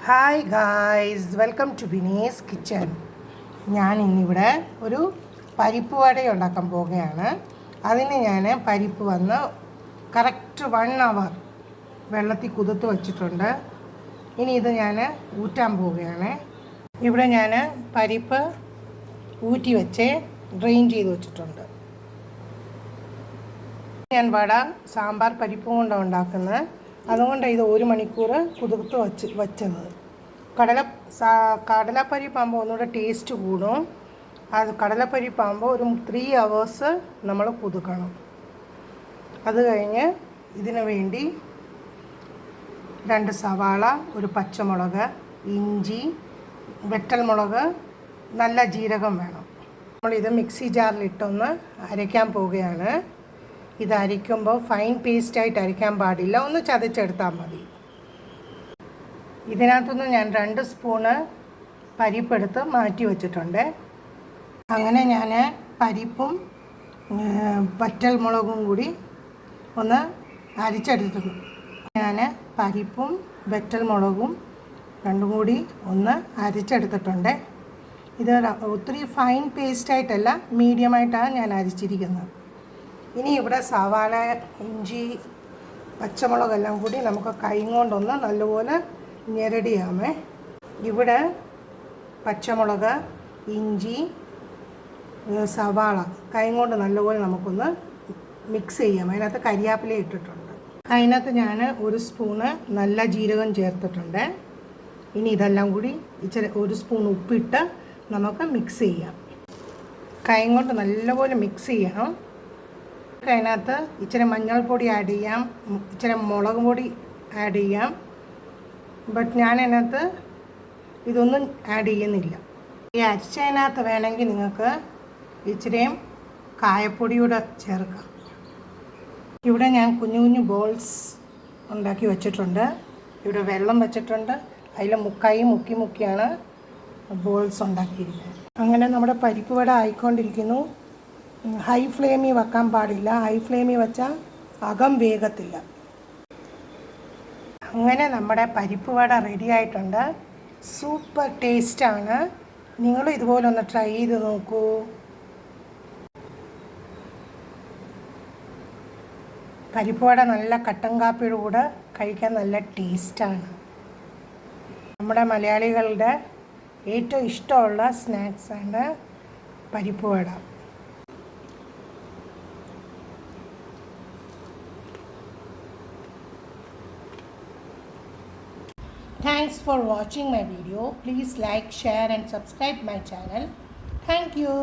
Hi guys, welcome to Bini's kitchen. ഞാൻ ഇന്നിവിടെ ഒരു പരിപ്പ് വട ഉണ്ടാക്കാൻ പോവുകയാണ്. അതിന് ഞാൻ പരിപ്പ് വന്ന് കറക്റ്റ് 1 hour വെള്ളത്തിൽ കുതിർത്ത് വച്ചിട്ടുണ്ട്. ഇനി ഇത് ഞാൻ ഊറ്റാൻ പോവുകയാണ്. ഇവിടെ ഞാൻ പരിപ്പ് ഊറ്റി വെച്ച് ഡ്രെയിൻ ചെയ്ത് വെച്ചിട്ടുണ്ട്. ഞാൻ വട സാമ്പാർ പരിപ്പ് കൊണ്ടാണ് ഉണ്ടാക്കുന്നത്. അതുകൊണ്ട് ഇത് 1 മണിക്കൂർ കുതിർത്ത് വച്ചത്. കടലപ്പരിപ്പാകുമ്പോൾ ഒന്നുകൂടെ ടേസ്റ്റ് കൂടും. അത് കടലപ്പരിപ്പാകുമ്പോൾ ഒരു 3 hours നമ്മൾ കുതിർക്കണം. അത് കഴിഞ്ഞ് ഇതിനു വേണ്ടി 2 സവാള, ഒരു പച്ചമുളക്, ഇഞ്ചി, വെട്ടൽമുളക്, നല്ല ജീരകം വേണം. നമ്മളിത് മിക്സി ജാറിലിട്ടൊന്ന് അരയ്ക്കാൻ പോവുകയാണ്. ഇത് അരയ്ക്കുമ്പോൾ ഫൈൻ പേസ്റ്റായിട്ട് അരയ്ക്കാൻ പാടില്ല, ഒന്ന് ചതച്ചെടുത്താൽ മതി. ഇതിനകത്തുനിന്ന് ഞാൻ 2 സ്പൂണ് പരിപ്പെടുത്ത് മാറ്റി വച്ചിട്ടുണ്ട്. അങ്ങനെ ഞാൻ പരിപ്പും വറ്റൽമുളകും കൂടി ഒന്ന് അരച്ചെടുത്തിട്ടുണ്ട്. ഞാൻ പരിപ്പും വറ്റൽമുളകും രണ്ടും കൂടി ഒന്ന് അരച്ചെടുത്തിട്ടുണ്ട്. ഇത് ഒത്തിരി ഫൈൻ പേസ്റ്റായിട്ടല്ല, മീഡിയമായിട്ടാണ് ഞാൻ അരച്ചിരിക്കുന്നത്. ഇനി ഇവിടെ സവാള, ഇഞ്ചി, പച്ചമുളകെല്ലാം കൂടി നമുക്ക് കൈ കൊണ്ടൊന്ന് നല്ലപോലെ ഞെരടിയാമേ. ഇവിടെ പച്ചമുളക്, ഇഞ്ചി, സവാള കൈ കൊണ്ട് നല്ലപോലെ നമുക്കൊന്ന് മിക്സ് ചെയ്യാം. അതിനകത്ത് കരിയാപ്പില ഇട്ടിട്ടുണ്ട്. അതിനകത്ത് ഞാൻ 1 സ്പൂണ് നല്ല ജീരകം ചേർത്തിട്ടുണ്ട്. ഇനി ഇതെല്ലാം കൂടി ഇച്ചിരി 1 സ്പൂൺ ഉപ്പിട്ട് നമുക്ക് മിക്സ് ചെയ്യാം. കൈ കൊണ്ട് നല്ലപോലെ മിക്സ് ചെയ്യണം. അതിനകത്ത് ഇച്ചിരി മഞ്ഞൾപ്പൊടി ആഡ് ചെയ്യാം, ഇച്ചിരി മുളക് പൊടി ആഡ് ചെയ്യാം. ബട്ട് ഞാൻ അതിനകത്ത് ഇതൊന്നും ആഡ് ചെയ്യുന്നില്ല. ഈ അരച്ചതിനകത്ത് വേണമെങ്കിൽ നിങ്ങൾക്ക് ഇച്ചിരിയും കായപ്പൊടിയൂടെ ചേർക്കാം. ഇവിടെ ഞാൻ കുഞ്ഞു കുഞ്ഞു ബോൾസ് ഉണ്ടാക്കി വെച്ചിട്ടുണ്ട്. ഇവിടെ വെള്ളം വെച്ചിട്ടുണ്ട്. അതിൽ മുക്കിയാണ് ബോൾസ് ഉണ്ടാക്കിയിരിക്കുന്നത്. അങ്ങനെ നമ്മുടെ പരിപ്പ് വട ആയിക്കൊണ്ടിരിക്കുന്നു. ഹൈ ഫ്ലെയിമിൽ വെക്കാൻ പാടില്ല. ഹൈ ഫ്ലെയിമിൽ വെച്ചാൽ അകം വേഗത്തില്ല. അങ്ങനെ നമ്മുടെ പരിപ്പ് വട റെഡി ആയിട്ടുണ്ട്. സൂപ്പർ ടേസ്റ്റാണ്. നിങ്ങൾ ഇതുപോലെ ഒന്ന് ട്രൈ ചെയ്ത് നോക്കൂ. പരിപ്പ് വട നല്ല കട്ടൻ കാപ്പിയുടെ കൂടെ കഴിക്കാൻ നല്ല ടേസ്റ്റാണ്. നമ്മുടെ മലയാളികളുടെ ഏറ്റവും ഇഷ്ടമുള്ള സ്നാക്സാണ് പരിപ്പ് വട. Thanks for watching my video. Please like, share and subscribe my channel. Thank you.